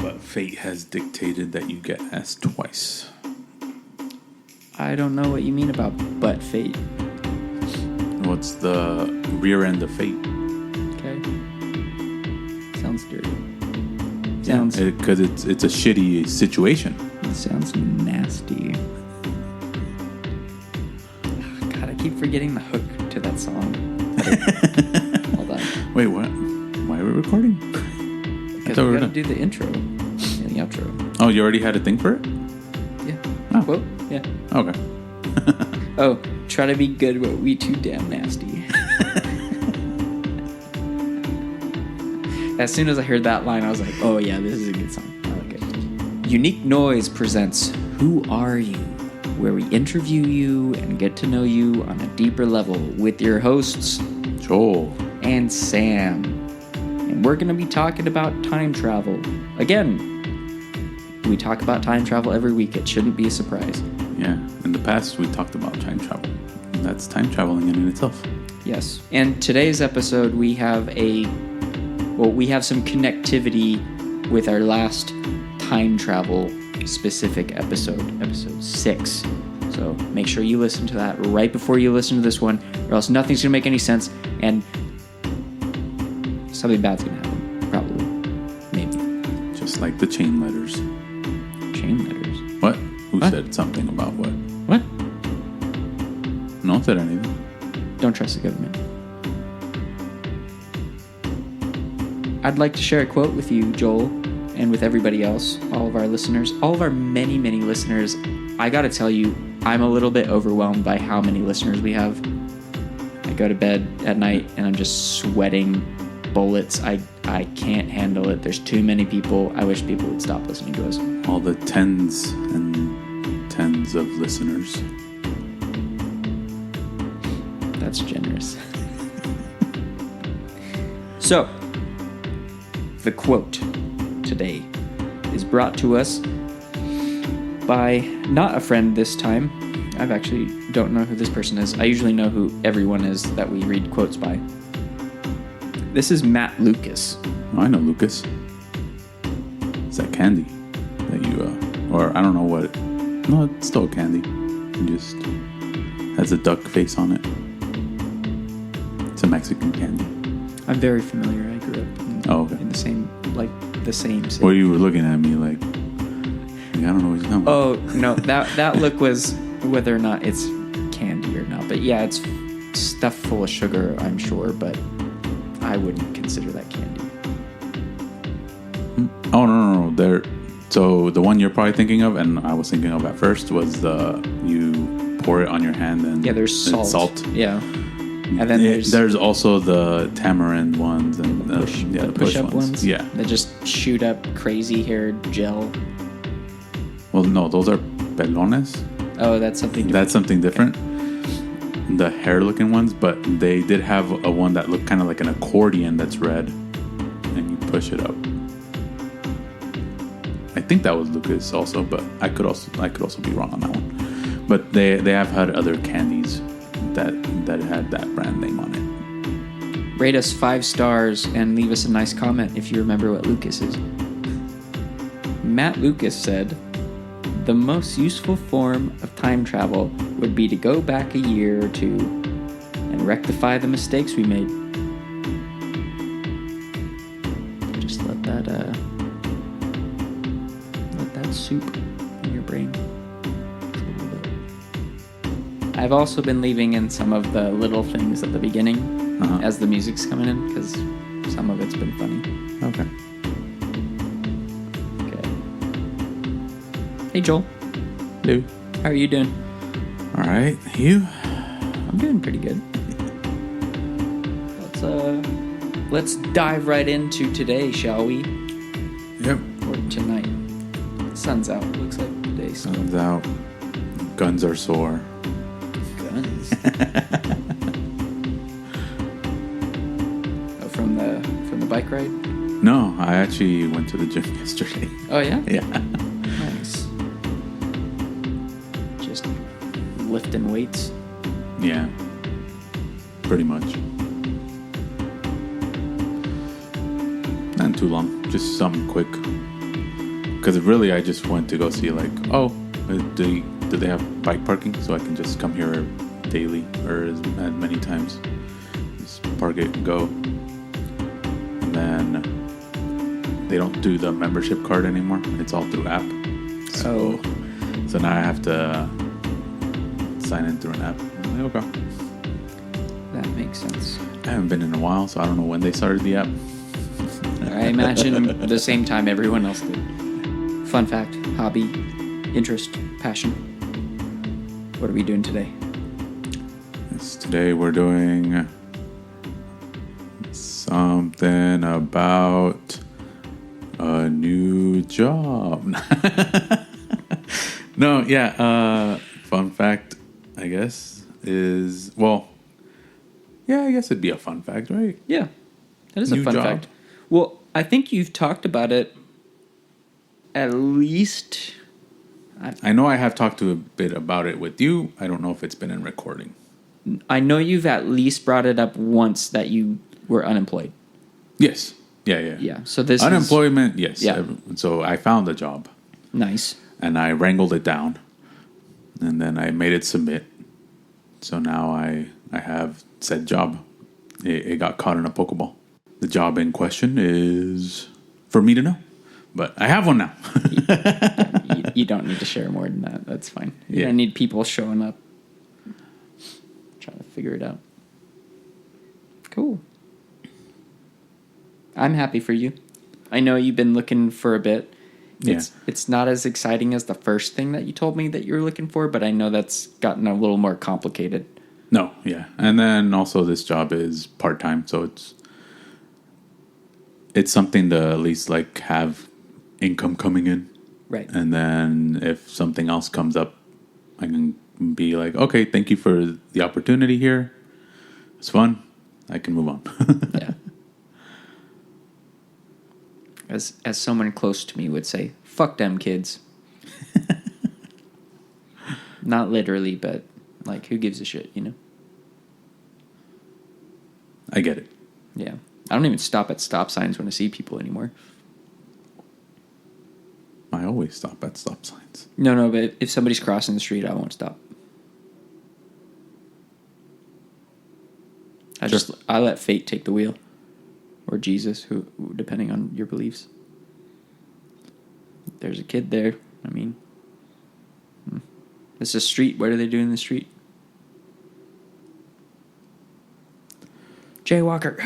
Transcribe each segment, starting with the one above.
But fate has dictated that you get asked twice. I don't know what you mean about but fate. What's the rear end of fate? Okay. Sounds dirty. Sounds because it's a shitty situation. It sounds nasty. God, I keep forgetting the hook to that song. Hold on. Wait, what? Why are we recording? Because we gotta do the intro and the outro. Oh, you already had a thing for it? Yeah. Oh. Well, yeah. Okay. Oh, try to be good, but we too damn nasty. As soon as I heard that line, I was like, oh yeah, this is a good song. I like it. Unique Noise presents Who Are You? Where we interview you and get to know you on a deeper level with your hosts, Joel and Sam. And we're going to be talking about time travel. Again, we talk about time travel every week. It shouldn't be a surprise. Yeah, in the past we talked about time travel. That's time traveling in itself. Yes. And today's episode, we have some connectivity with our last time travel specific episode 6. So make sure you listen to that right before you listen to this one, or else nothing's going to make any sense, and something bad's going to happen. Probably. Maybe. Just like the chain letters. Chain letters? What? Who said something about what? What? No one said anything. Don't trust the government. I'd like to share a quote with you, Joel, and with everybody else, all of our listeners, all of our many, many listeners. I gotta tell you, I'm a little bit overwhelmed by how many listeners we have. I go to bed at night and I'm just sweating bullets. I can't handle it. There's too many people. I wish people would stop listening to us. All the tens and tens of listeners. That's generous. So, the quote today is brought to us by not a friend this time. I actually don't know who this person is. I usually know who everyone is that we read quotes by. This is Matt Lucas. Oh, I know Lucas. It's that candy that you, or I don't know what. No, it's still a candy. It just has a duck face on it. It's a Mexican candy. I'm very familiar. I grew up in the same city. Well, you were looking at me like I don't know what you're talking about. Oh, no, that look was whether or not it's candy or not. But yeah, it's stuff full of sugar, I'm sure, but I wouldn't consider that candy. Oh, no. So the one you're probably thinking of, and I was thinking of at first, was you pour it on your hand and there's salt. Yeah. And then there's also the tamarind ones and the push-up ones. Yeah. That just shoot up crazy haired gel. Well, no, those are pelones. Oh, that's something different. That's something different. The hair-looking ones, but they did have a one that looked kind of like an accordion that's red, and you push it up. I think that was Lucas also, but I could also be wrong on that one. But they have had other candies that had that brand name on it. Rate us 5 stars and leave us a nice comment if you remember what Lucas is. Matt Lucas said, "The most useful form of time travel would be to go back a year or two and rectify the mistakes we made." Just let that soup in your brain. I've also been leaving in some of the little things at the beginning as the music's coming in, because some of it's been funny. Okay. Hey, Joel. Hello. How are you doing? All right. You? I'm doing pretty good. Let's dive right into today, shall we? Yep. Or tonight. Sun's out. Looks like today's sun's out. Guns are sore. Guns. Oh, from the bike ride? No, I actually went to the gym yesterday. Oh yeah? Yeah. Nice. Just lifting weights? Yeah. Pretty much. Not too long. Just something quick. Because really, I just went to go see like, oh, do they have bike parking so I can just come here daily or as many times, just park it and go. And then they don't do the membership card anymore. It's all through app. So now I have to sign in through an app. I'm like, okay. That makes sense. I haven't been in a while, so I don't know when they started the app. I imagine the same time everyone else did. Fun fact, hobby, interest, passion. What are we doing today? Yes, today we're doing something about a new job. No, yeah. Fun fact, I guess, is, well, yeah, I guess it'd be a fun fact, right? Yeah, that is New a fun job. fact. Well, I think you've talked about it at least. I know I have talked to a bit about it with you. I don't know if it's been in recording. I know you've at least brought it up once that you were unemployed. Yes. Yeah. Yeah. So this unemployment, yes. Yeah. So I found a job. Nice. And I wrangled it down. And then I made it submit. So now I have said job. It got caught in a Pokeball. The job in question is for me to know. But I have one now. You don't need to share more than that. That's fine. You Yeah. don't need people showing up trying to figure it out. Cool. I'm happy for you. I know you've been looking for a bit. It's not as exciting as the first thing that you told me that you were looking for, but I know that's gotten a little more complicated. No, yeah. And then also this job is part-time, so it's something to at least like have income coming in. Right. And then if something else comes up, I can be like, okay, thank you for the opportunity here. It's fun. I can move on. Yeah. As someone close to me would say, fuck them kids. Not literally, but like, who gives a shit, you know? I get it. Yeah. I don't even stop at stop signs when I see people anymore. I always stop at stop signs. No, but if somebody's crossing the street, I won't stop. I let fate take the wheel. Or Jesus, who depending on your beliefs. There's a kid there. I mean, it's a street. What are they doing in the street? Jaywalker.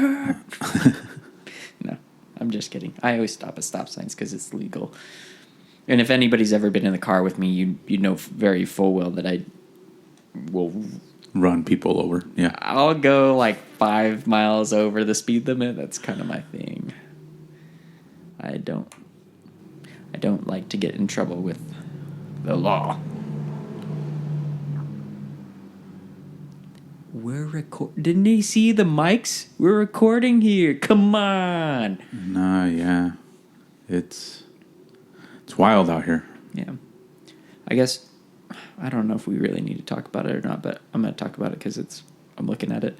No, I'm just kidding. I always stop at stop signs because it's legal. And if anybody's ever been in the car with me, you know very full well that I will Run people over. Yeah. I'll go like 5 miles over the speed limit. That's kind of my thing. I don't like to get in trouble with the law. Didn't he see the mics? We're recording here. Come on. Nah, yeah. It's wild out here. Yeah. I guess I don't know if we really need to talk about it or not, but I'm going to talk about it because I'm looking at it.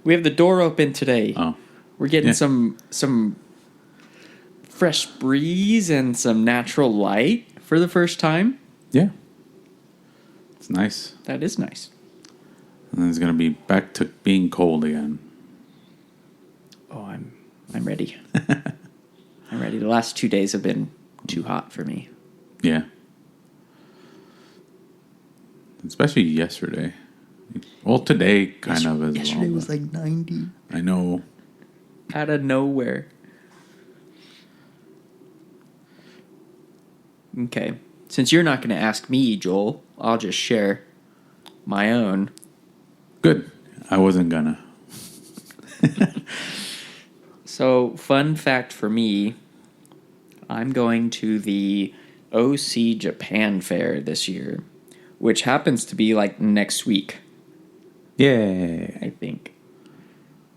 We have the door open today. Oh. We're getting some fresh breeze and some natural light for the first time. Yeah. It's nice. That is nice. And then it's going to be back to being cold again. Oh, I'm ready. I'm ready. The last 2 days have been too hot for me. Yeah. Especially yesterday. Well, today kind of as Yesterday well. was like 90. I know. Out of nowhere. Okay. Since you're not going to ask me, Joel, I'll just share my own. Good. I wasn't gonna. So, fun fact for me, I'm going to the OC Japan Fair this year, which happens to be like next week, Yay. I think.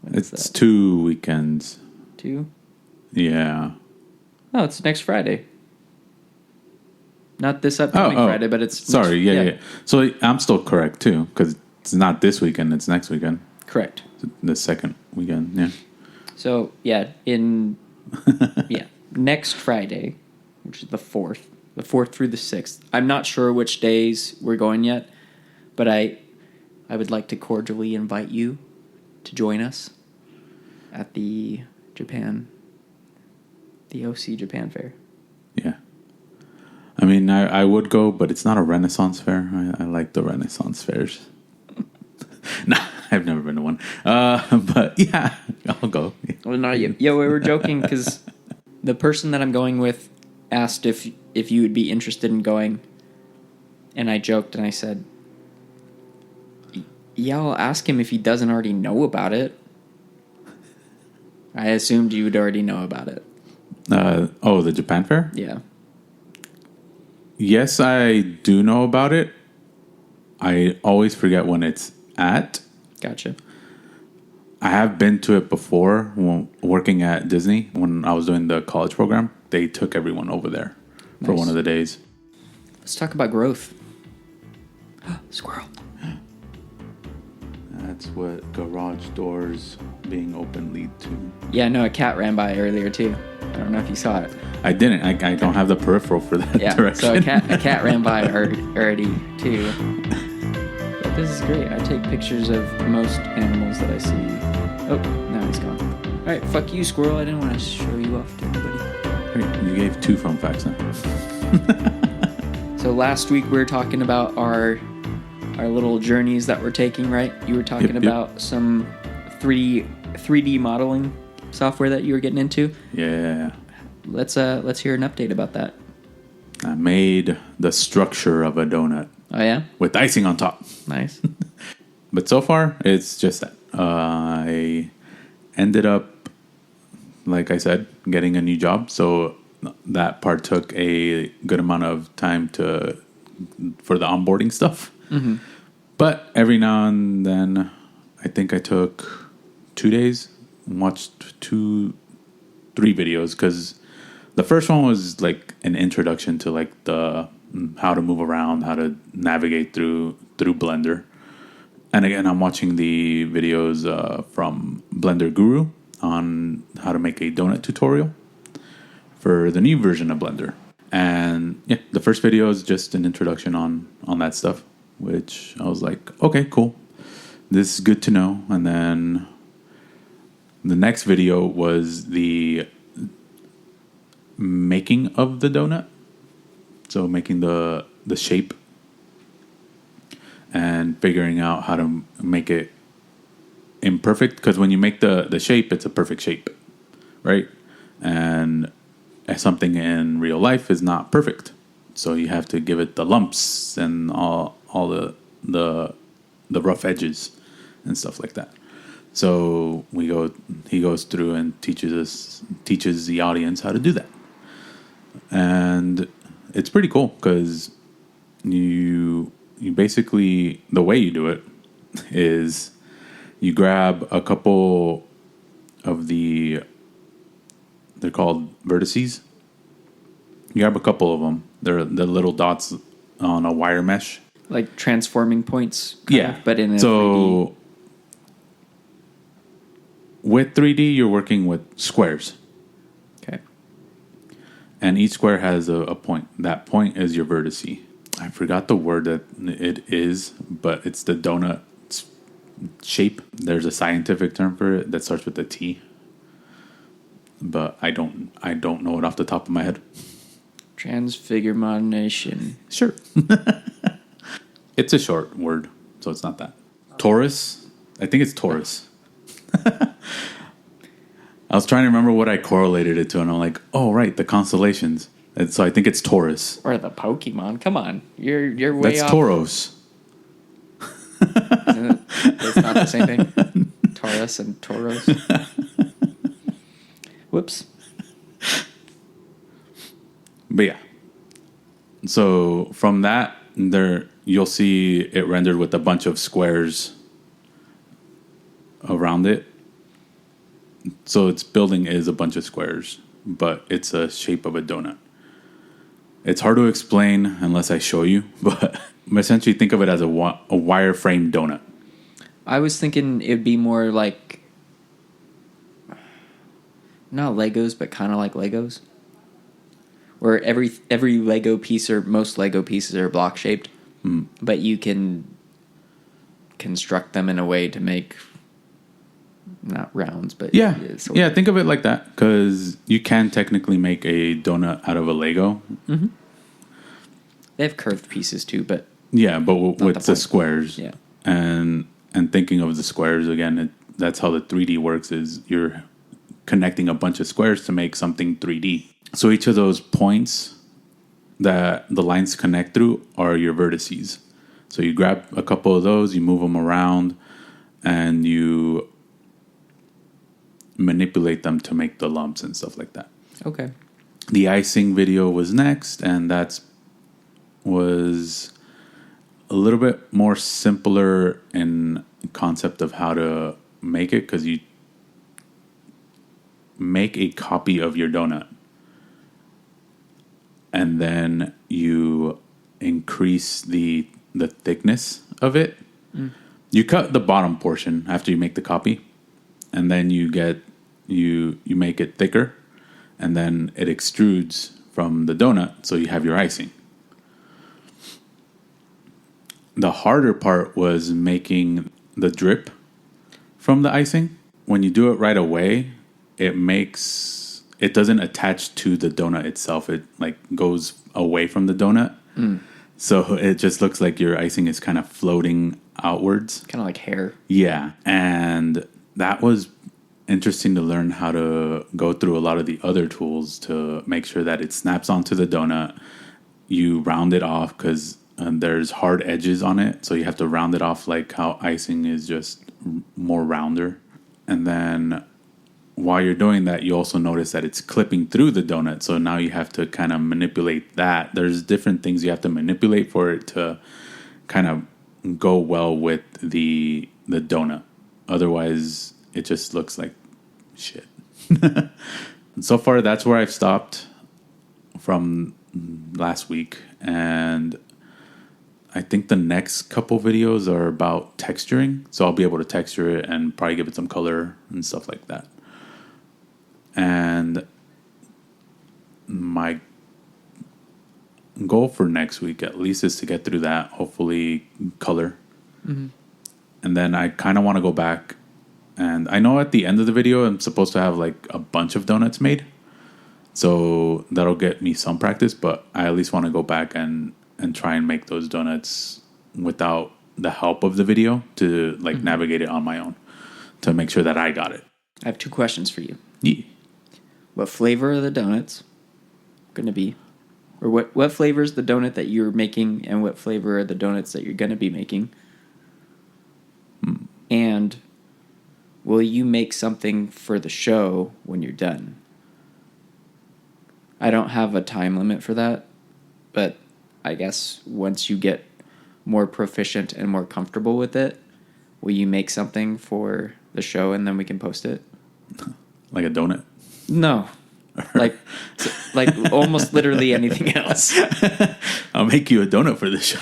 It's 2 weekends. 2? Yeah. Oh, it's next Friday. Not this upcoming Friday, but it's... Sorry, yeah. So I'm still correct, too, because it's not this weekend, it's next weekend. Correct. The second weekend, yeah. So, yeah, next Friday, which is the 4th through the 6th. I'm not sure which days we're going yet, but I would like to cordially invite you to join us at the OC Japan Fair. Yeah. I mean, I would go, but it's not a Renaissance fair. I like the Renaissance fairs. Nah, I've never been to one. But yeah, I'll go. Well, not you. Yeah, we were joking because the person that I'm going with asked if you would be interested in going, and I joked and I said, "Yeah, I'll ask him if he doesn't already know about it." I assumed you would already know about it. The Japan Fair? Yeah. Yes, I do know about it. I always forget when it's at. Gotcha. I have been to it before when working at Disney. When I was doing the college program, they took everyone over there for Nice. one of the days. Let's talk about growth. Squirrel. That's what garage doors being open lead to. Yeah, no, a cat ran by earlier too. I don't know if you saw it. I didn't. I don't have the peripheral for that Yeah, direction. so a cat ran by already too. But this is great. I take pictures of most animals that I see. Oh, now he's gone. All right, fuck you, squirrel. I didn't want to show you off to everybody. Great. You gave 2 fun facts now. So last week we were talking about our little journeys that we're taking, right? You were talking Yep. about some 3D modeling software that you were getting into. Yeah. Let's hear an update about that. I made the structure of a donut Oh yeah, with icing on top. nice. But so far, it's just that. I ended up, like I said, getting a new job. So that part took a good amount of time for the onboarding stuff. Mm-hmm. But every now and then, I think I took 2 days and watched 3 videos, because the first one was like an introduction to like the how to move around, how to navigate through Blender. And again, I'm watching the videos from Blender Guru on how to make a donut tutorial for the new version of Blender. And yeah, the first video is just an introduction on that stuff, which I was like, okay, cool. This is good to know. And then the next video was the making of the donut. So making the shape and figuring out how to make it imperfect. Because when you make the shape, it's a perfect shape, right? And something in real life is not perfect. So you have to give it the lumps and all the rough edges and stuff like that. So he goes through and teaches the audience how to do that. And it's pretty cool because you basically, the way you do it is you grab a couple of they're called vertices. You grab a couple of them. They're the little dots on a wire mesh. Like transforming points. Kind of, but in a 3D. With 3D, you're working with squares. Okay. And each square has a point. That point is your vertice. I forgot the word that it is, but it's the donut shape. There's a scientific term for it that starts with a T. But I don't know it off the top of my head. Transfiguration. Sure. It's a short word, so it's not that. Taurus? I think it's Taurus. I was trying to remember what I correlated it to, and I'm like, oh, right, the constellations. And so I think it's Taurus. Or the Pokemon. Come on. You're way That's off. Tauros. It's not the same thing. Taurus and Tauros. Whoops. But yeah. So from that, you'll see it rendered with a bunch of squares around it. So its building is a bunch of squares, but it's a shape of a donut. It's hard to explain unless I show you, but essentially think of it as a wireframe donut. I was thinking it'd be more like, not Legos, but kind of like Legos. where every Lego piece or most Lego pieces are block shaped, but you can construct them in a way to make not rounds, but yeah. Think of it like that, because you can technically make a donut out of a Lego. Mm-hmm. They have curved pieces too, but but with the squares. Yeah, and thinking of the squares again, that's how the 3D works. Is you're connecting a bunch of squares to make something 3D. So each of those points that the lines connect through are your vertices. So you grab a couple of those, you move them around, and you manipulate them to make the lumps and stuff like that. Okay. The icing video was next, and was a little bit more simpler in concept of how to make it, because you make a copy of your donut and then you increase the thickness of it. You cut the bottom portion after you make the copy, and then you make it thicker, and then it extrudes from the donut, so you have your icing. The harder part was making the drip from the icing. When you do it right away, it doesn't attach to the donut itself. It like goes away from the donut. So it just looks like your icing is kind of floating outwards. Kind of like hair. Yeah. And that was interesting to learn how to go through a lot of the other tools to make sure that it snaps onto the donut. You round it off because there's hard edges on it. So you have to round it off like how icing is just more rounder. And then while you're doing that, you also notice that it's clipping through the donut. So now you have to kind of manipulate that. There's different things you have to manipulate for it to kind of go well with the donut. Otherwise, it just looks like shit. And so far, that's where I've stopped from last week. And I think the next couple videos are about texturing. So I'll be able to texture it and probably give it some color and stuff like that. And my goal for next week, at least, is to get through that. Hopefully, color. Mm-hmm. And then I kind of want to go back. And I know at the end of the video, I'm supposed to have like a bunch of donuts made. So that'll get me some practice. But I at least want to go back and try and make those donuts without the help of the video to like navigate it on my own to make sure that I got it. I have two questions for you. Yeah. What flavor are the donuts going to be? Or what flavor is the donut that you're making, and what flavor are the donuts that you're going to be making? And will you make something for the show when you're done? I don't have a time limit for that, but I guess once you get more proficient and more comfortable with it, will you make something for the show and then we can post it? Like a donut? No. Like almost literally anything else. I'll make you a donut for this show.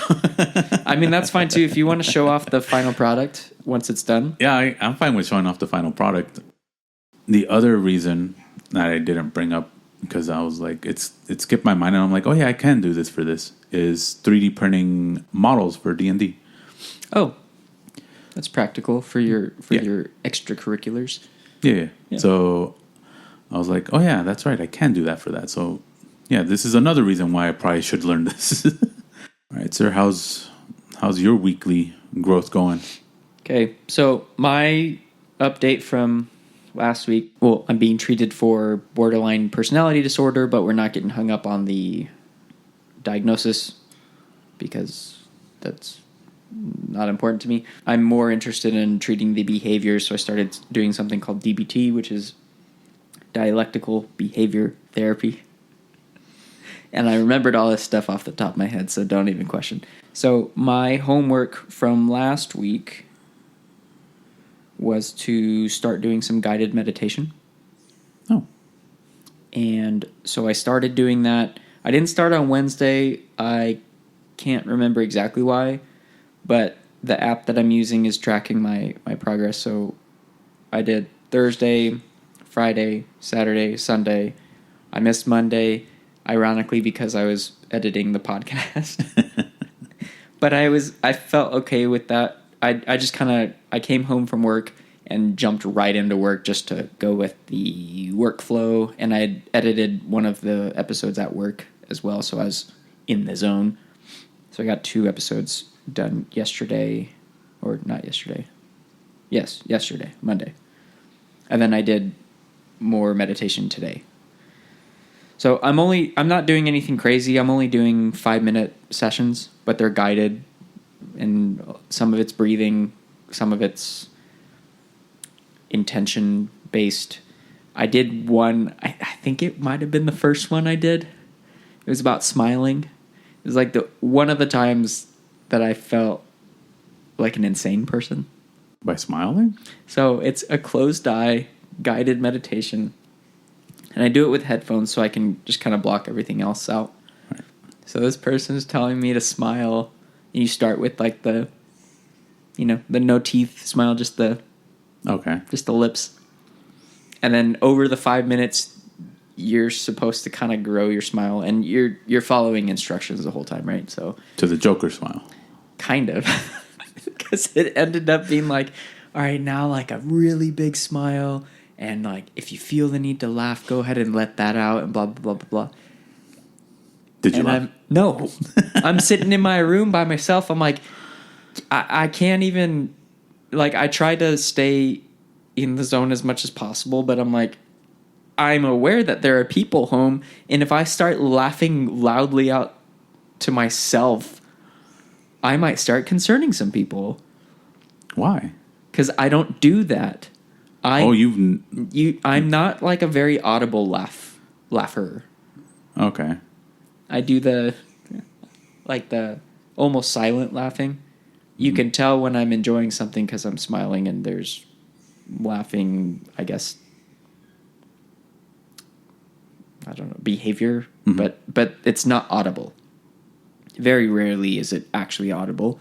I mean, that's fine too. If you want to show off the final product once it's done. Yeah, I'm fine with showing off the final product. The other reason that I didn't bring up, because I was like, it skipped my mind, and I'm like, oh yeah, I can do this for this, is 3D printing models for D&D. Oh, that's practical for your extracurriculars. Yeah. So I was like, oh yeah, that's right, I can do that for that. So yeah, this is another reason why I probably should learn this. All right, sir, how's your weekly growth going? Okay, so my update from last week, well, I'm being treated for borderline personality disorder, but we're not getting hung up on the diagnosis because that's not important to me. I'm more interested in treating the behavior, so I started doing something called DBT, which is dialectical behavior therapy. And I remembered all this stuff off the top of my head, so don't even question. So my homework from last week was to start doing some guided meditation. Oh. And so I started doing that. I didn't start on Wednesday. I can't remember exactly why, but the app that I'm using is tracking my progress. So I did Thursday, Friday, Saturday, Sunday. I missed Monday. ironically, because I was editing the podcast. But I felt okay with that. I just I came home from work and jumped right into work just to go with the workflow. And I had edited one of the episodes at work as well, so I was in the zone. So I got 2 episodes done yesterday, or not yesterday. Yes, yesterday, Monday. And then I did more meditation today. So I'm not doing anything crazy. I'm only doing 5-minute sessions, but they're guided, and some of it's breathing, some of it's intention based. I did one, I think it might have been the first one I did. It was about smiling. It was like one of the times that I felt like an insane person. By smiling? So it's a closed eye guided meditation. And I do it with headphones so I can just kind of block everything else out. Right. So this person is telling me to smile. And you start with like the no teeth smile, just the lips. And then over the 5 minutes, you're supposed to kind of grow your smile, and you're following instructions the whole time, right? So to the Joker smile. Kind of. Because it ended up being like, all right, now like a really big smile. And like, if you feel the need to laugh, go ahead and let that out, and blah, blah, blah, blah, blah. Did you laugh? No. I'm sitting in my room by myself. I'm like, I can't even, like, I try to stay in the zone as much as possible, but I'm like, I'm aware that there are people home, and if I start laughing loudly out to myself, I might start concerning some people. Why? Because I don't do that. I'm not like a very audible laugher. Okay. I do the almost silent laughing. You can tell when I'm enjoying something because I'm smiling and there's laughing, I guess, I don't know, behavior, but it's not audible. Very rarely is it actually audible.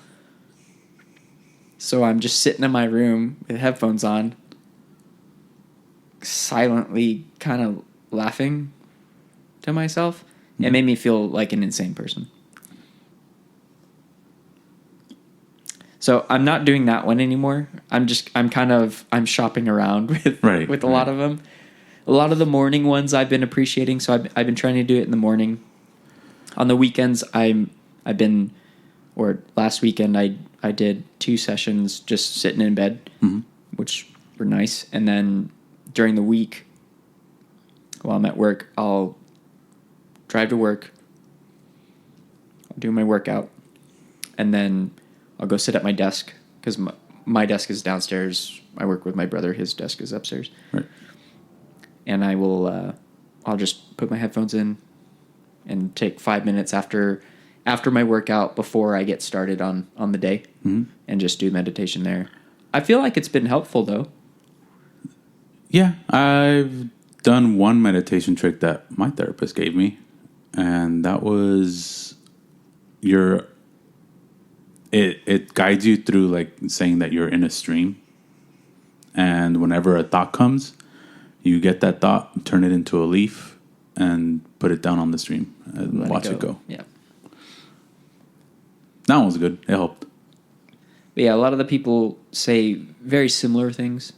So I'm just sitting in my room with headphones on, silently kind of laughing to myself. It made me feel like an insane person. So I'm not doing that one anymore. I'm shopping around with a lot of them. A lot of the morning ones I've been appreciating, so I've been trying to do it in the morning. On the weekends, last weekend I did 2 sessions just sitting in bed, which were nice. And then during the week, while I'm at work, I'll drive to work, I'll do my workout, and then I'll go sit at my desk, because my desk is downstairs. I work with my brother. His desk is upstairs. Right. And I'll just put my headphones in and take 5 minutes after my workout before I get started on the day, and just do meditation there. I feel like it's been helpful, though. Yeah, I've done one meditation trick that my therapist gave me, and that was it guides you through, like, saying that you're in a stream, and whenever a thought comes, you get that thought, turn it into a leaf, and put it down on the stream and watch it go. Yeah. That one was good. It helped. But yeah, a lot of the people say very similar things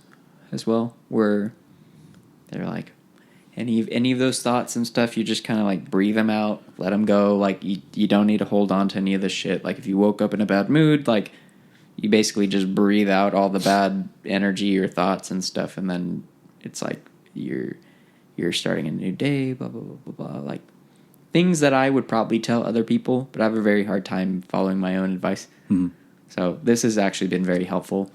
as well, where they're like, any of those thoughts and stuff, you just kind of like breathe them out, let them go. Like you don't need to hold on to any of this shit. Like if you woke up in a bad mood, like you basically just breathe out all the bad energy or thoughts and stuff, and then it's like you're starting a new day, blah, blah, blah, blah, blah. Like things that I would probably tell other people, but I have a very hard time following my own advice. Mm-hmm. So this has actually been very helpful.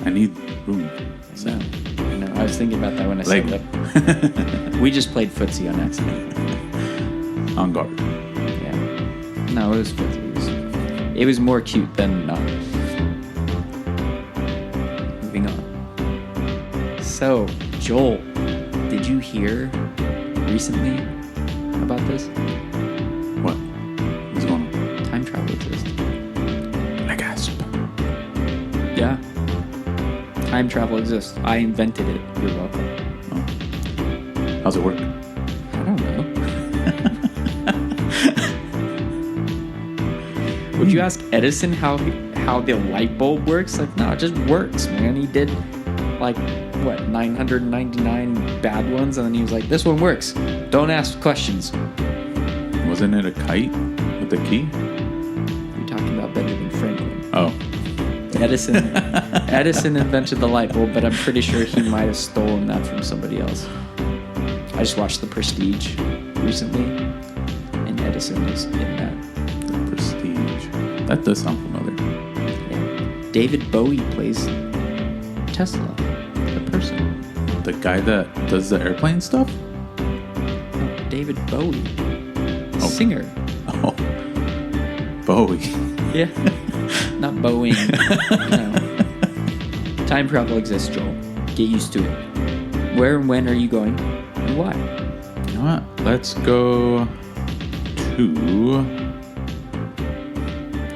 I need room. I know. I was thinking about that when I set up. We just played footsie on accident. On guard. Yeah. No, it was footsie. It was more cute than not. Moving on. So, Joel, did you hear recently about this? What? What's going on? Time travel exists. I gasp. Yeah. Time travel exists. I invented it. You're welcome. Oh. How's it work? I don't know. Would you ask Edison how the light bulb works? Like, no, it just works, man. He did, like, what, 999 bad ones, and then he was like, this one works. Don't ask questions. Wasn't it a kite with a key? You're talking about Benjamin Franklin. Oh. Edison invented the light bulb, but I'm pretty sure he might have stolen that from somebody else. I just watched The Prestige recently, and Edison is in that. The Prestige. That does sound familiar. Yeah. David Bowie plays Tesla, the person. The guy that does the airplane stuff? No, David Bowie, singer. Oh. Bowie. Yeah. Not Boeing. No. Time travel exists, Joel. Get used to it. Where and when are you going, and why? You know what? Let's go to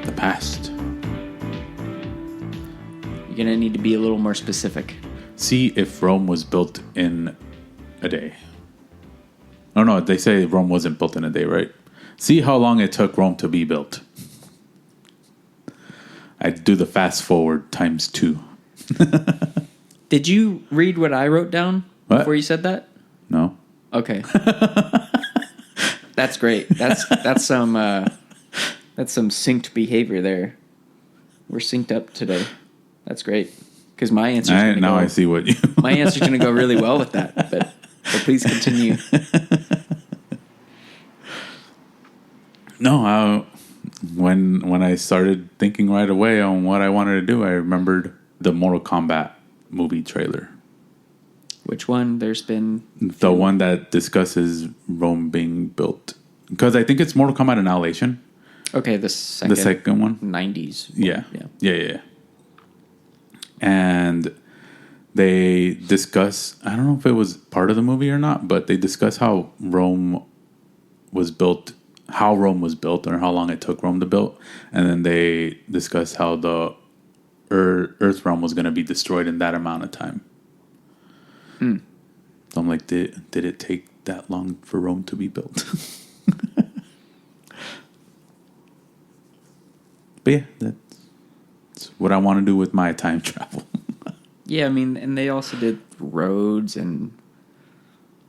the past. You're going to need to be a little more specific. See if Rome was built in a day. Oh, no, they say Rome wasn't built in a day, right? See how long it took Rome to be built. I'd do the fast forward times 2. Did you read what I wrote down before you said that? No. Okay. That's great. That's some synced behavior there. We're synced up today. That's great. Because my answer's going to go... Now I see what you... My answer's going to go really well with that. But please continue. No, when I started thinking right away on what I wanted to do, I remembered the Mortal Kombat movie trailer. Which one? There's been... The one that discusses Rome being built. Because I think it's Mortal Kombat Annihilation. Okay, the second one. 90s. Yeah. And they discuss... I don't know if it was part of the movie or not, but they discuss how Rome was built... How Rome was built or how long it took Rome to build. And then they discuss how the Earth realm was going to be destroyed in that amount of time. So I'm like, did it take that long for Rome to be built? But yeah, that's what I want to do with my time travel. Yeah, I mean, and they also did roads, and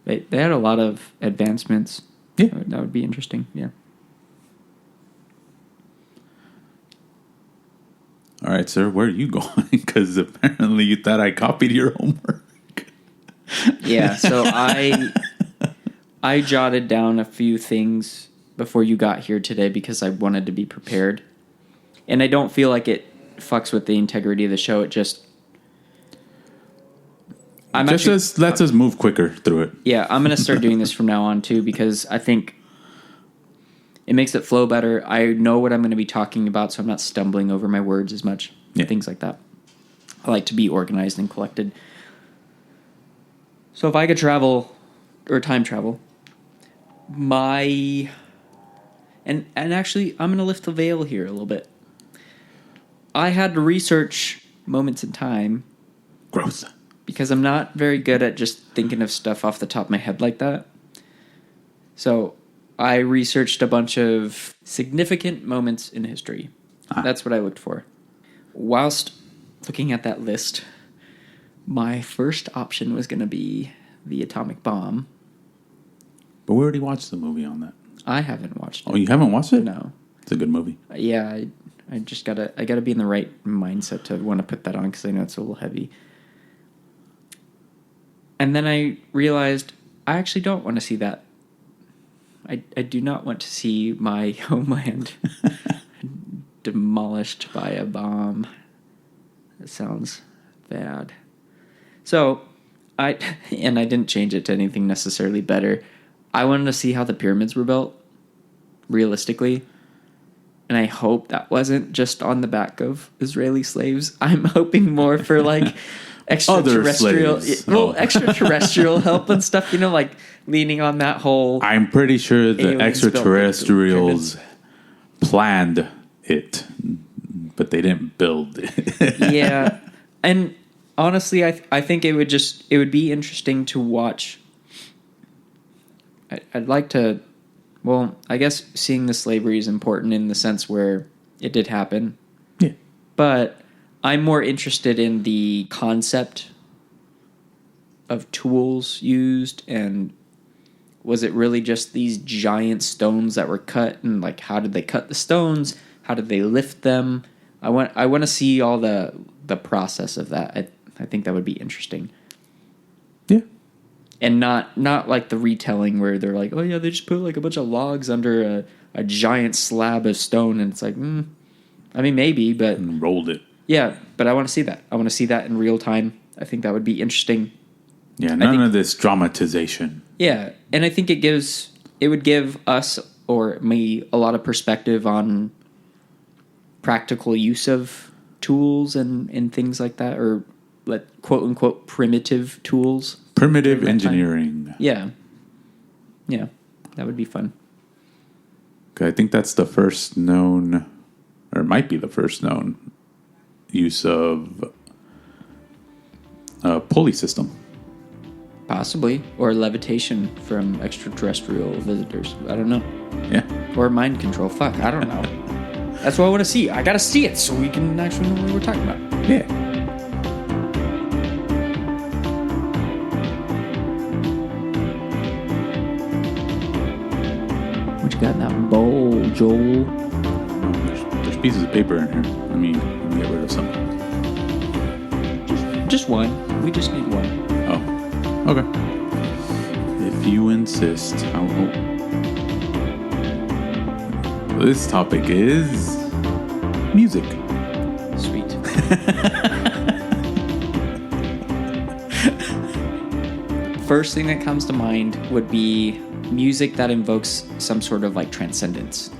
they had a lot of advancements. Yeah. That would be interesting, yeah. All right, sir, where are you going? Because apparently you thought I copied your homework. Yeah, so I jotted down a few things before you got here today because I wanted to be prepared. And I don't feel like it fucks with the integrity of the show. It just... lets us move quicker through it. Yeah, I'm going to start doing this from now on, too, because I think it makes it flow better. I know what I'm going to be talking about, so I'm not stumbling over my words as much. Yeah. Things like that. I like to be organized and collected. So if I could travel, or time travel, and actually, I'm going to lift the veil here a little bit. I had to research moments in time. Gross. Because I'm not very good at just thinking of stuff off the top of my head like that. So I researched a bunch of significant moments in history. That's what I looked for. Whilst looking at that list, my first option was going to be the atomic bomb. But we already watched the movie on that. I haven't watched it. Oh, you haven't watched it? No. It's a good movie. Yeah, I just gotta be in the right mindset to want to put that on because I know it's a little heavy. And then I realized I actually don't want to see that. I do not want to see my homeland demolished by a bomb. That sounds bad. So, I didn't change it to anything necessarily better. I wanted to see how the pyramids were built, realistically. And I hope that wasn't just on the back of Israeli slaves. I'm hoping more for, like... extraterrestrial help and stuff, like leaning on that whole... I'm pretty sure the extraterrestrials planned it, but they didn't build it. Yeah. And honestly, I think it would be interesting to watch. I'd like to. Well, I guess seeing the slavery is important in the sense where it did happen. Yeah. But I'm more interested in the concept of tools used, and was it really just these giant stones that were cut, and like how did they cut the stones? How did they lift them? I want to see all the process of that. I think that would be interesting. Yeah. And not like the retelling where they're like, oh yeah, they just put like a bunch of logs under a giant slab of stone, and it's like, I mean, maybe, but And rolled it. yeah, but I want to see that. I want to see that in real time. I think that would be interesting. Yeah, none of this dramatization. Yeah, and I think it would give us or me a lot of perspective on practical use of tools and things like that, or quote unquote primitive tools. Primitive engineering. Yeah. Yeah, that would be fun. Okay, I think that's the first known, or it might be the first known, use of a pulley system. Possibly. Or levitation from extraterrestrial visitors. I don't know. Yeah. Or mind control. Fuck, I don't know. That's what I want to see. I gotta see it so we can actually know what we're talking about. Yeah. What you got in that bowl, Joel? There's pieces of paper in here. Let me get rid of some. Just one. We just need one. Oh, okay. If you insist. This topic is music. Sweet. First thing that comes to mind would be music that invokes some sort of like transcendence.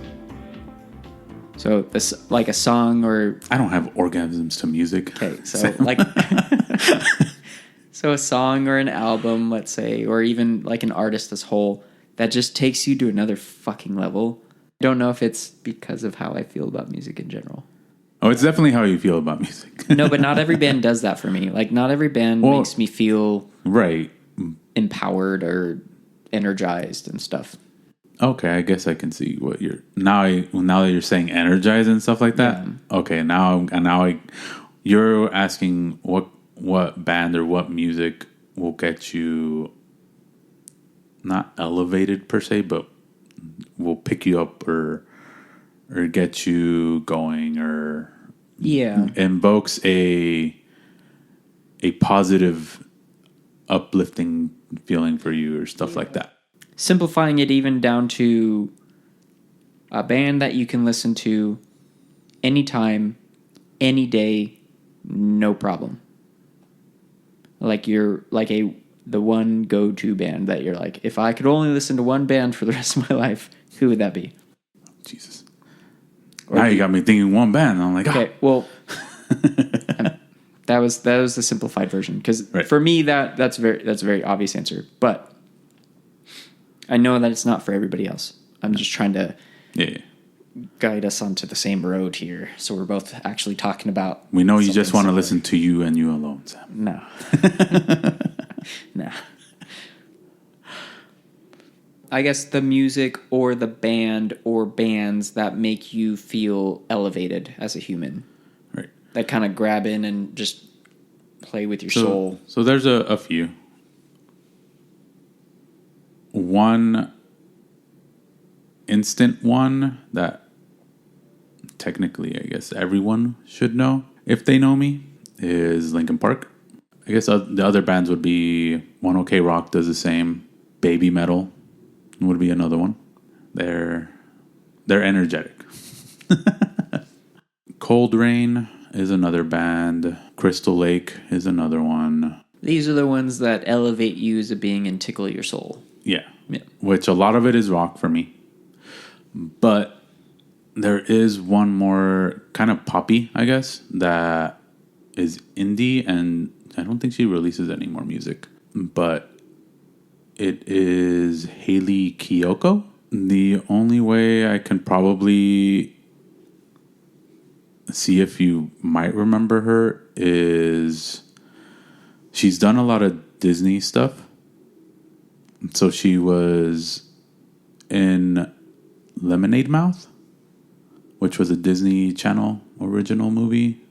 So this, like a song or... I don't have orgasms to music. Okay, so like... So a song or an album, let's say, or even like an artist as whole, that just takes you to another fucking level. I don't know if it's because of how I feel about music in general. Oh, it's definitely how you feel about music. No, but not every band does that for me. Like, not every band makes me feel right, empowered or energized and stuff. Okay, I guess I can see what you're now that you're saying energize and stuff like that. Yeah. Okay, you're asking what band or what music will get you not elevated per se, but will pick you up or get you going or invokes a positive uplifting feeling for you or stuff like that. Simplifying it even down to a band that you can listen to anytime, any day, no problem. Like you're like the one go-to band that you're like, if I could only listen to one band for the rest of my life, who would that be? Jesus. Now you got me thinking one band. I'm like, okay, well, that was the simplified version because for me that's a very obvious answer, but I know that it's not for everybody else. I'm just trying to guide us onto the same road here, so we're both actually talking about. We know you just want to listen to you and you alone, Sam. No, no. I guess the music or the band or bands that make you feel elevated as a human. Right. That kind of grab in and just play with your soul. So there's a few. One instant one that technically I guess everyone should know if they know me is Linkin Park. I guess the other bands would be One OK Rock does the same. Baby Metal would be another one. They're energetic. Cold Rain is another band. Crystal Lake is another one. These are the ones that elevate you as a being and tickle your soul. Yeah. Which a lot of it is rock for me. But there is one more kind of poppy, I guess, that is indie, and I don't think she releases any more music. But it is Hayley Kiyoko. The only way I can probably see if you might remember her is She's done a lot of Disney stuff. So she was in Lemonade Mouth, which was a Disney Channel original movie.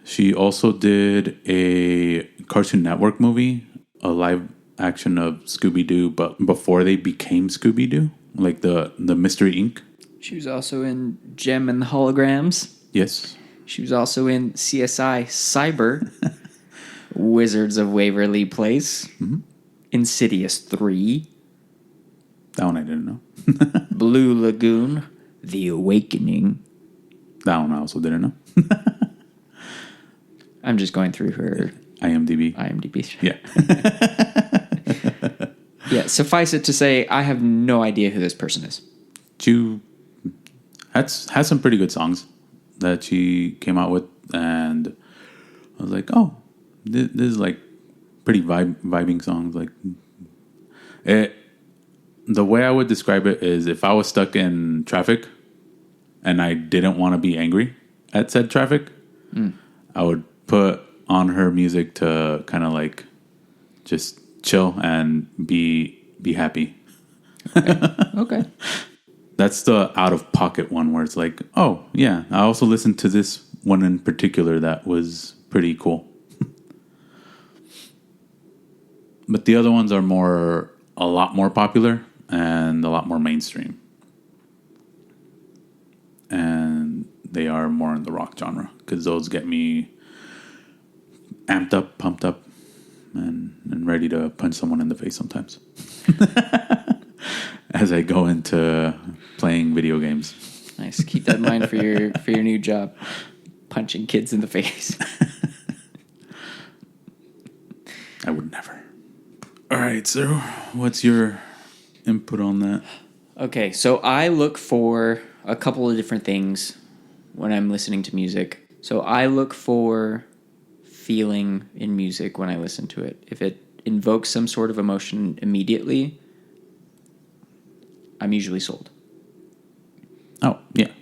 She also did a Cartoon Network movie, a live action of Scooby-Doo, but before they became Scooby-Doo, like the Mystery Inc. She was also in Gem and the Holograms. Yes. She was also in CSI Cyber, Wizards of Waverly Place, Insidious 3, That one I didn't know. Blue Lagoon, The Awakening. That one I also didn't know. I'm just going through her IMDb. Yeah. Yeah, suffice it to say, I have no idea who this person is. She has some pretty good songs that she came out with, and I was like, oh, this is like pretty vibing songs. Like the way I would describe it is if I was stuck in traffic and I didn't want to be angry at said traffic, I would put on her music to kind of like just chill and be happy. Okay. That's the out of pocket one where it's like, oh yeah, I also listened to this one in particular that was pretty cool. But the other ones are a lot more popular and a lot more mainstream. And they are more in the rock genre because those get me amped up, pumped up, and ready to punch someone in the face sometimes. As I go into playing video games. Nice. Keep that in mind for your new job. Punching kids in the face. I would never. All right, so what's your input on that? Okay, so I look for a couple of different things when I'm listening to music. So I look for feeling in music when I listen to it. If it invokes some sort of emotion immediately, I'm usually sold. Oh, yeah.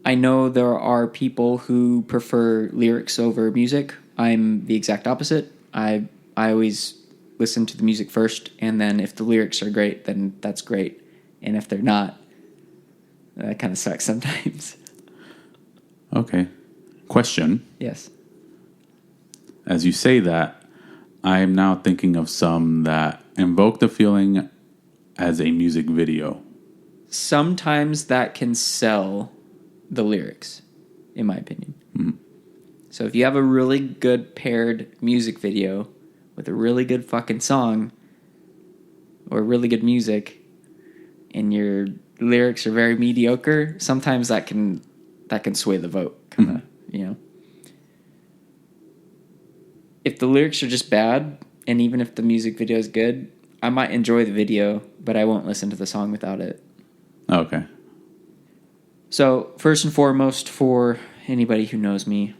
I know there are people who prefer lyrics over music. I'm the exact opposite. I always listen to the music first, and then if the lyrics are great, then that's great. And if they're not, that kind of sucks sometimes. Okay. Question. Yes. As you say that, I'm now thinking of some that invoke the feeling as a music video. Sometimes that can sell the lyrics, in my opinion. Mm-hmm. So if you have a really good paired music video with a really good fucking song or really good music and your lyrics are very mediocre, sometimes that can sway the vote, kind of, you know. If the lyrics are just bad, and even if the music video is good, I might enjoy the video, but I won't listen to the song without it. Okay. So, first and foremost, for anybody who knows me,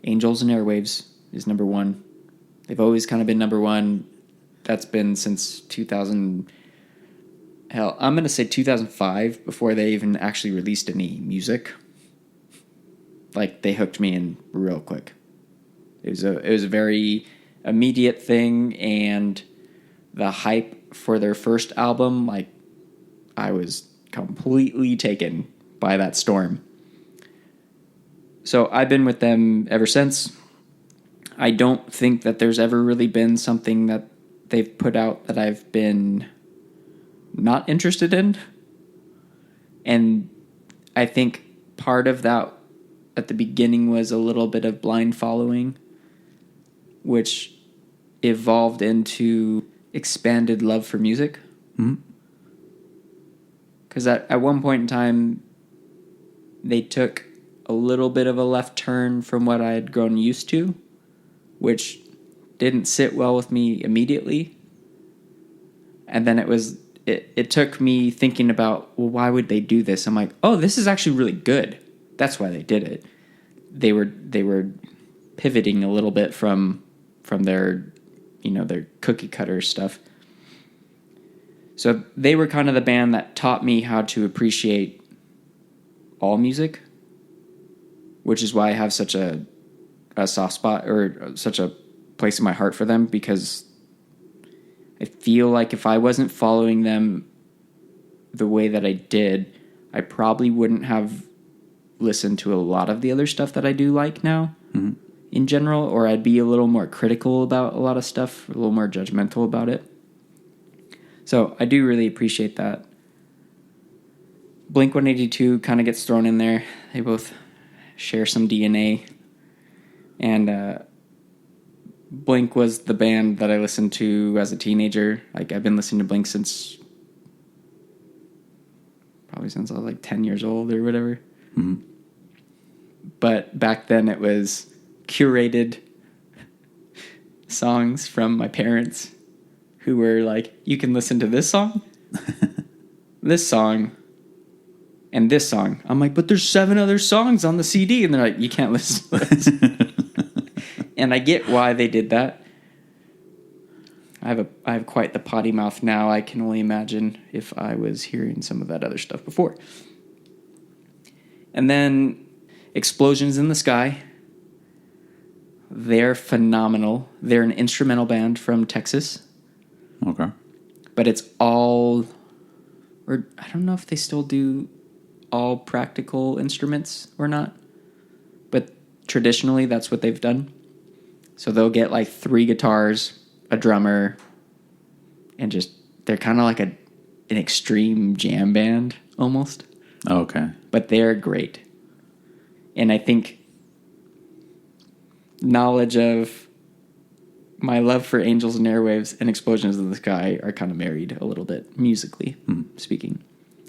Angels and Airwaves is number one. They've always kind of been number one. That's been since 2000. Hell, I'm going to say 2005 before they even actually released any music. Like, they hooked me in real quick. It was a very immediate thing, and the hype for their first album, like, I was completely taken by that storm. So I've been with them ever since. I don't think that there's ever really been something that they've put out that I've been not interested in. And I think part of that at the beginning was a little bit of blind following, which evolved into expanded love for music. Because at one point in time, they took a little bit of a left turn from what I had grown used to, which didn't sit well with me immediately. And then it took me thinking about, well, why would they do this? I'm like, oh, this is actually really good. That's why they did it. They were pivoting a little bit from their, their cookie cutter stuff. So they were kind of the band that taught me how to appreciate all music, which is why I have such a a soft spot or such a place in my heart for them, because I feel like if I wasn't following them the way that I did, I probably wouldn't have listened to a lot of the other stuff that I do like now in general, or I'd be a little more critical about a lot of stuff, a little more judgmental about it. So I do really appreciate that. Blink-182 kind of gets thrown in there. They both share some DNA. And Blink was the band that I listened to as a teenager. Like, I've been listening to Blink probably since I was like 10 years old or whatever. Mm-hmm. But back then it was curated songs from my parents who were like, you can listen to this song, this song, and this song. I'm like, but there's 7 other songs on the CD. And they're like, you can't listen to this. And I get why they did that. I have quite the potty mouth now. I can only imagine if I was hearing some of that other stuff before. And then Explosions in the Sky. They're phenomenal. They're an instrumental band from Texas. Okay. But it's all, or I don't know if they still do all practical instruments or not. But traditionally, that's what they've done. So they'll get like 3 guitars, a drummer, and just, they're kind of like an extreme jam band almost. Okay. But they're great. And I think knowledge of my love for Angels and Airwaves and Explosions in the Sky are kind of married a little bit, musically speaking.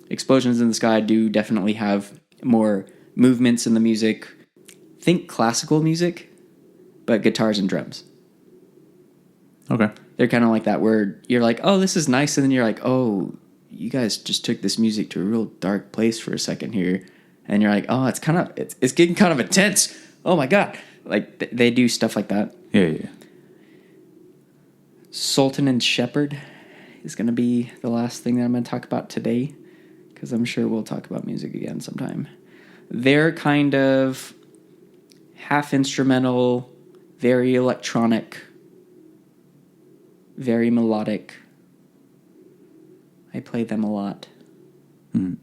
Explosions in the Sky do definitely have more movements in the music. Think classical music, but guitars and drums. Okay. They're kind of like that, where you're like, oh, this is nice, and then you're like, oh, you guys just took this music to a real dark place for a second here, and you're like, oh, it's getting kind of intense. Oh my god, like they do stuff like that. Yeah. Sultan and Shepherd is going to be the last thing that I'm going to talk about today, because I'm sure we'll talk about music again sometime. They're kind of half instrumental, very electronic, very melodic. I play them a lot. Mm.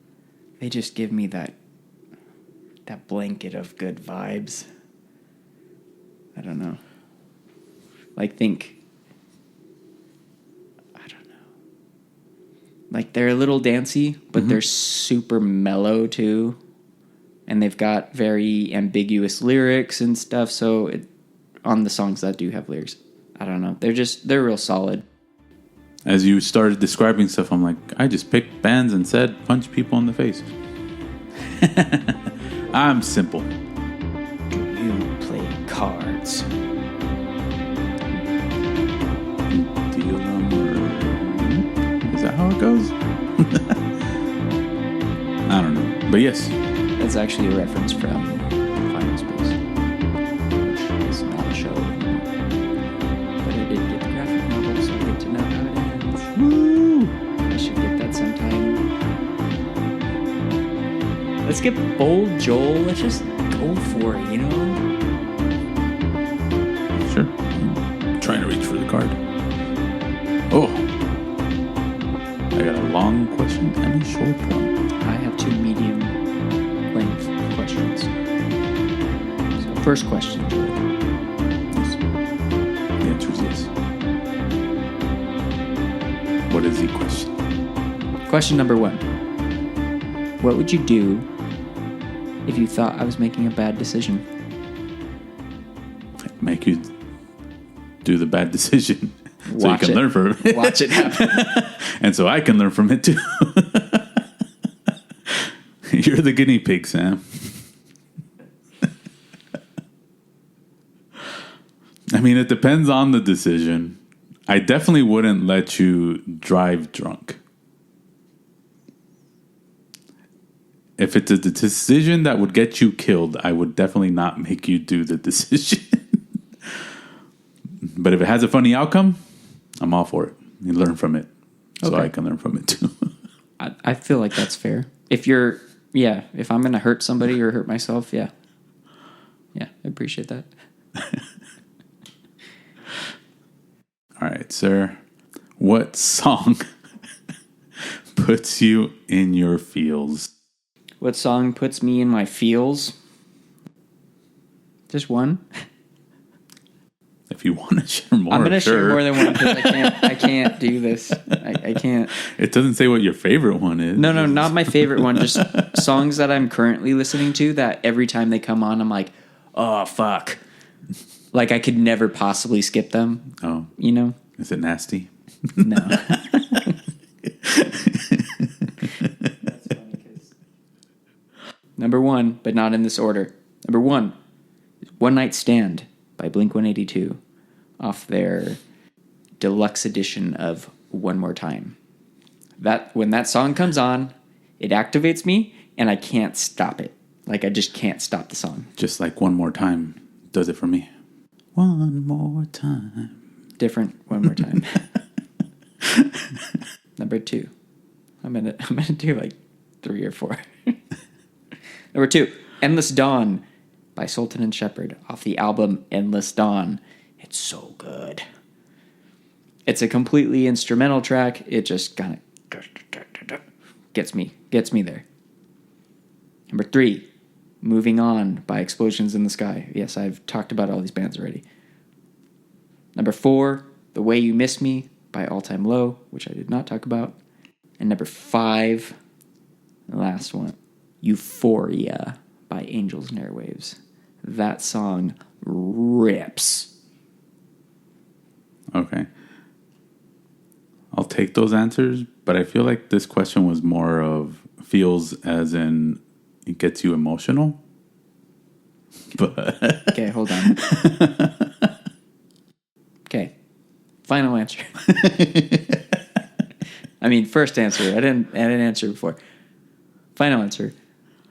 They just give me that blanket of good vibes. I don't know. Like, I don't know. Like, they're a little dancey, but they're super mellow too. And they've got very ambiguous lyrics and stuff. So on the songs that do have lyrics, I don't know. They're real solid. As you started describing stuff, I'm like, I just picked bands and said punch people in the face. I'm simple. You play cards. Deal number. Is that how it goes? I don't know. But yes. That's actually a reference from Final Space. It's not a show anymore. But I did get the graphic novel, so I get to know how it ends. Woo! I should get that sometime. Let's get bold, Joel. Let's just go for it, you know? Sure. I'm trying to reach for the card. Oh. I got a long question and a short one. I have 2 medium length questions. So, first question, Joel. Yes. The answer is yes. What is the question? Question number 1. What would you do if you thought I was making a bad decision? Make you do the bad decision so you Watch can it. learn from it. Watch it happen. And so I can learn from it too. You're the guinea pig, Sam. I mean, it depends on the decision. I definitely wouldn't let you drive drunk. If it's a decision that would get you killed, I would definitely not make you do the decision. But if it has a funny outcome, I'm all for it. You learn from it. So Okay. I can learn from it too. I feel like that's fair. If I'm going to hurt somebody or hurt myself, yeah. Yeah, I appreciate that. right, sir. What song puts you in your feels? What song puts me in my feels? Just one. If you want to share more, I'm going to sure. share more than one because I can't do this. I can't. It doesn't say what your favorite one is. No, not my favorite one. Just songs that I'm currently listening to that every time they come on, I'm like, oh, fuck. Like I could never possibly skip them. Oh. You know? Is it nasty? No. Number one, but not in this order. Number one, One Night Stand by Blink-182 off their deluxe edition of One More Time. When that song comes on, it activates me and I can't stop it. Like I just can't stop the song. Just like One More Time does it for me. One more time. Different One More Time. Number two. I'm gonna do like 3 or 4. Number 2, Endless Dawn by Sultan and Shepherd off the album Endless Dawn. It's so good. It's a completely instrumental track. It just kind of gets me there. Number 3, Moving On by Explosions in the Sky. Yes, I've talked about all these bands already. Number 4, The Way You Miss Me by All Time Low, which I did not talk about. And number 5, the last one, Euphoria by Angels and Airwaves. That song rips. Okay. I'll take those answers, but I feel like this question was more of feels as in it gets you emotional. But okay, hold on. Okay. Final answer. I mean, first answer. I didn't answer before. Final answer.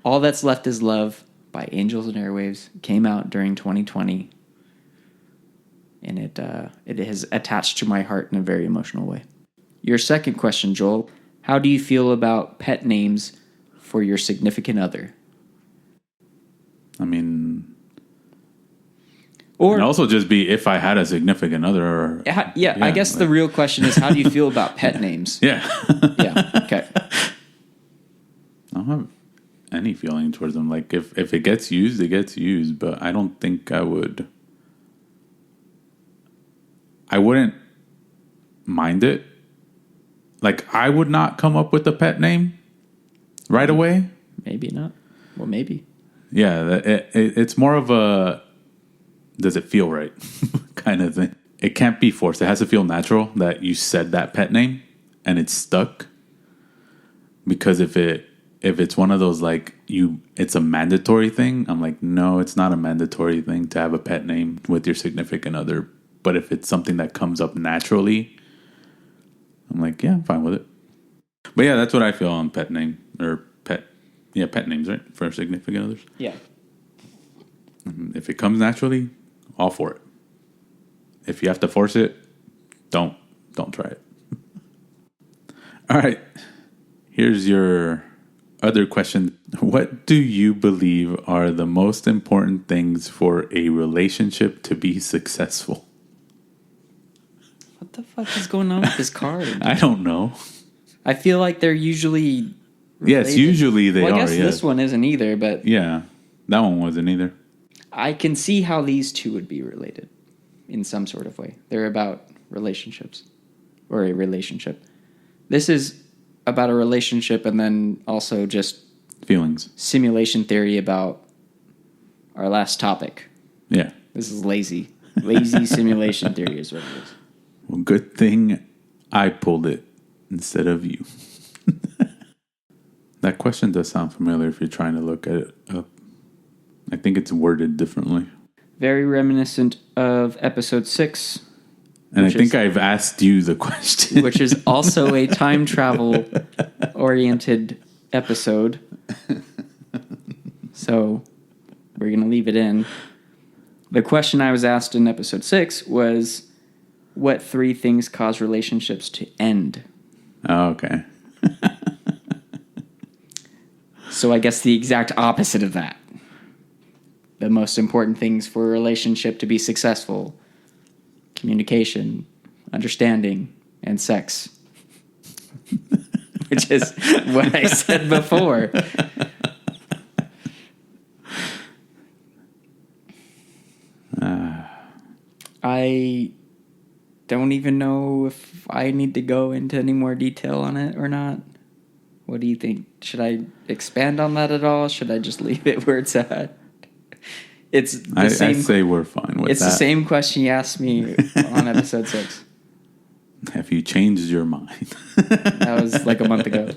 All That's Left Is Love by Angels and Airwaves came out during 2020. And it has attached to my heart in a very emotional way. Your second question, Joel. How do you feel about pet names for your significant other? I mean, or and also just be if I had a significant other. Or, yeah, I guess the real question is, how do you feel about pet names? Yeah. Yeah, okay. I don't have any feeling towards them. Like, if it gets used, it gets used. But I don't think I wouldn't mind it. Like, I would not come up with a pet name right away. Maybe not. Well, maybe. Yeah, it's more of a does it feel right kind of thing. It can't be forced. It has to feel natural that you said that pet name and it's stuck. Because if it's one of those like it's a mandatory thing, I'm like, no, it's not a mandatory thing to have a pet name with your significant other. But if it's something that comes up naturally, I'm like, yeah, I'm fine with it. But yeah, that's what I feel on pet name or pet names, right? For significant others. Yeah. If it comes naturally, all for it. If you have to force it, don't try it. All right. Here's your other question. What do you believe are the most important things for a relationship to be successful? What the fuck is going on with this card? I don't know. I feel like they're usually related. Yes, usually they are. I guess yes. this one isn't either, but yeah, that one wasn't either. I can see how these two would be related in some sort of way. They're about relationships or a relationship. This is about a relationship and then also just feelings. Simulation theory about our last topic. Yeah. This is lazy. Lazy simulation theory is what it is. Well, good thing I pulled it instead of you. That question does sound familiar if you're trying to look at it up. I think it's worded differently. Very reminiscent of episode 6. And I think I've asked you the question. Which is also a time travel oriented episode. So we're going to leave it in. The question I was asked in episode 6 was, what 3 things cause relationships to end? Oh, okay. So I guess the exact opposite of that. The most important things for a relationship to be successful: communication, understanding, and sex. Which is what I said before. I don't even know if I need to go into any more detail on it or not. What do you think? Should I expand on that at all? Should I just leave it where it's at? It's the same. I'd say we're fine with that. It's the same question you asked me on episode 6. Have you changed your mind? That was like a month ago.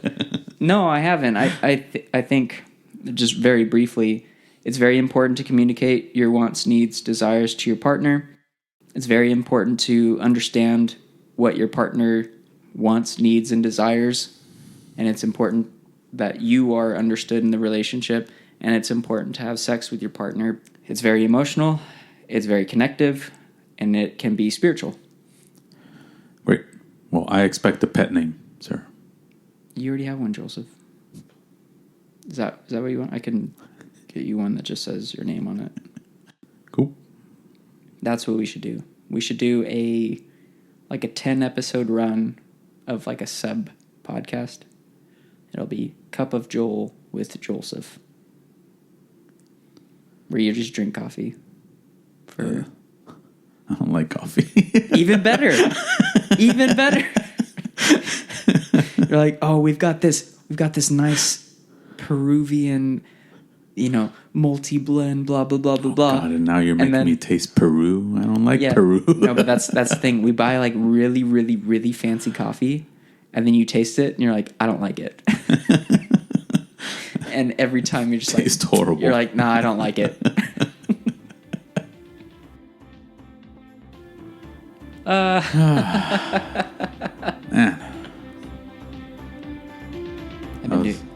No, I haven't. I think, just very briefly, it's very important to communicate your wants, needs, desires to your partner. It's very important to understand what your partner wants, needs, and desires. And it's important that you are understood in the relationship. And it's important to have sex with your partner. It's very emotional. It's very connective. And it can be spiritual. Great. Well, I expect a pet name, sir. You already have one, Joseph. Is that what you want? I can get you one that just says your name on it. Cool. That's what we should do. We should do a 10-episode run of like a sub podcast. It'll be Cup of Joel with Joseph. Where you just drink coffee. I don't like coffee. Even better. Even better. You're like, oh, we've got this nice Peruvian, multi-blend, blah, blah, blah, blah, blah. God, and now you're making me taste Peru. I don't like Peru. No, but that's the thing. We buy like really, really, really fancy coffee, and then you taste it, and you're like, I don't like it. And every time you're just like, tastes horrible. You're like, nah, I don't like it. Man.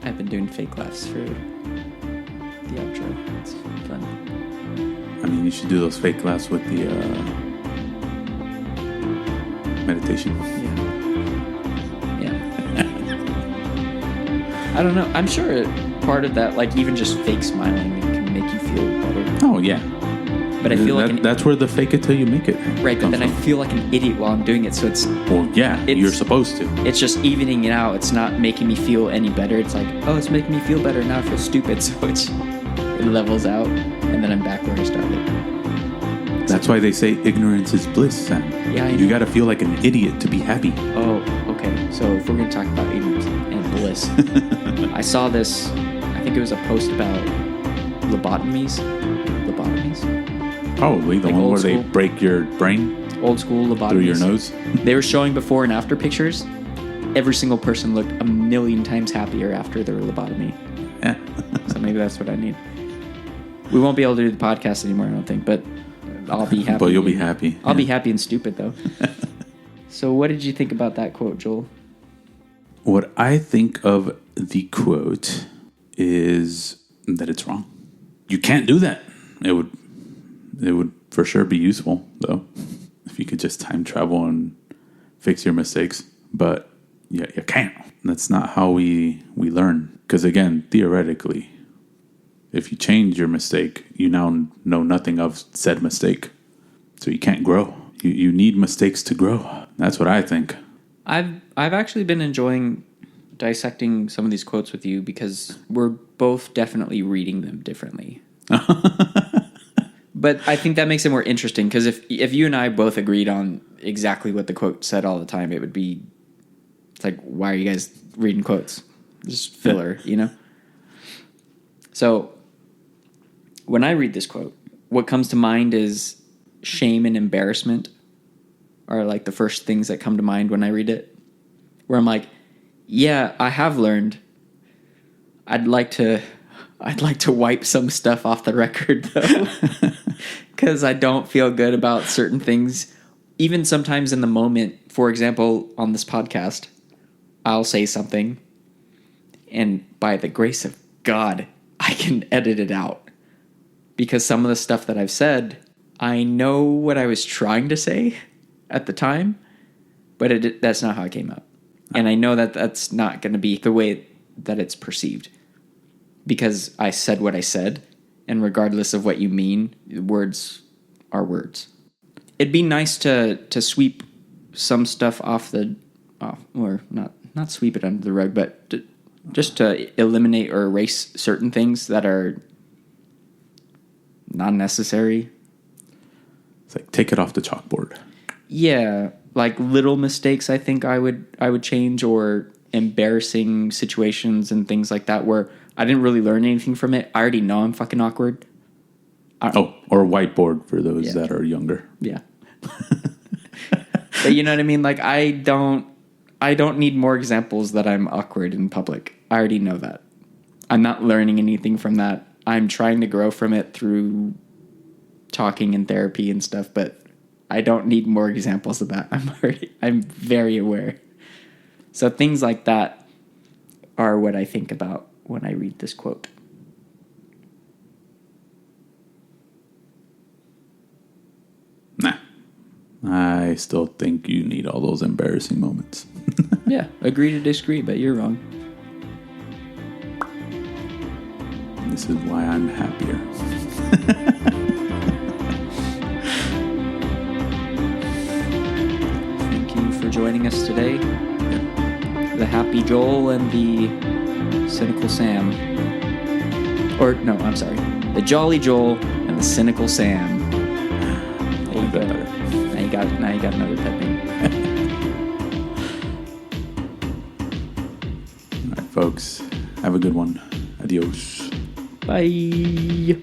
I've been doing fake laughs for the outro. It's fun. I mean, you should do those fake laughs with the meditation. Yeah. I don't know. I'm sure part of that, like even just fake smiling, can make you feel better. Oh yeah. But I feel that's where the fake it till you make it. Right, but then I feel like an idiot while I'm doing it. So you're supposed to. It's just evening it out. It's not making me feel any better. It's like, oh, it's making me feel better. Now I feel stupid. So it levels out, and then I'm back where I started. That's why they say ignorance is bliss, Sam. Yeah, I know. You got to feel like an idiot to be happy. Oh, okay. So if we're going to talk about ignorance and bliss, I saw this. I think it was a post about lobotomies. Probably the like one where school. they break your brain. Old school lobotomies. Through your nose. They were showing before and after pictures. Every single person looked a million times happier after their lobotomy. Yeah. So maybe that's what I need. We won't be able to do the podcast anymore, I don't think, but I'll be happy. But you'll be happy. I'll be happy and stupid, though. So what did you think about that quote, Joel? What I think of the quote is that it's wrong. You can't do that. It would for sure be useful, though, if you could just time travel and fix your mistakes. But you can't. That's not how we learn. Because, again, theoretically, if you change your mistake, you now know nothing of said mistake. So you can't grow. You need mistakes to grow. That's what I think. I've actually been enjoying dissecting some of these quotes with you because we're both definitely reading them differently. But I think that makes it more interesting because if you and I both agreed on exactly what the quote said all the time, it's like, why are you guys reading quotes? Just filler, So when I read this quote, what comes to mind is shame and embarrassment are like the first things that come to mind when I read it. Where I'm like, yeah, I have learned. I'd like to wipe some stuff off the record, though, because I don't feel good about certain things. Even sometimes in the moment, for example, on this podcast, I'll say something, and by the grace of God, I can edit it out. Because some of the stuff that I've said, I know what I was trying to say at the time, but that's not how it came out. And I know that that's not going to be the way that it's perceived. Because I said what I said, and regardless of what you mean, words are words. It'd be nice to sweep some stuff or not sweep it under the rug, but just to eliminate or erase certain things that are not necessary. It's like take it off the chalkboard. Yeah, like little mistakes I think I would change, or embarrassing situations and things like that where I didn't really learn anything from it. I already know I'm fucking awkward. Or whiteboard for those that are younger. Yeah. But you know what I mean? Like I don't need more examples that I'm awkward in public. I already know that. I'm not learning anything from that. I'm trying to grow from it through talking and therapy and stuff, but I don't need more examples of that. I'm very aware. So things like that are what I think about when I read this quote. Nah. I still think you need all those embarrassing moments. Yeah, agree to disagree, but you're wrong. This is why I'm happier. Thank you for joining us today. The Happy Joel and the Cynical Sam. Or, no, I'm sorry. The Jolly Joel and the Cynical Sam. There you go. Now you got another pet name. All right, folks. Have a good one. Adios. Bye.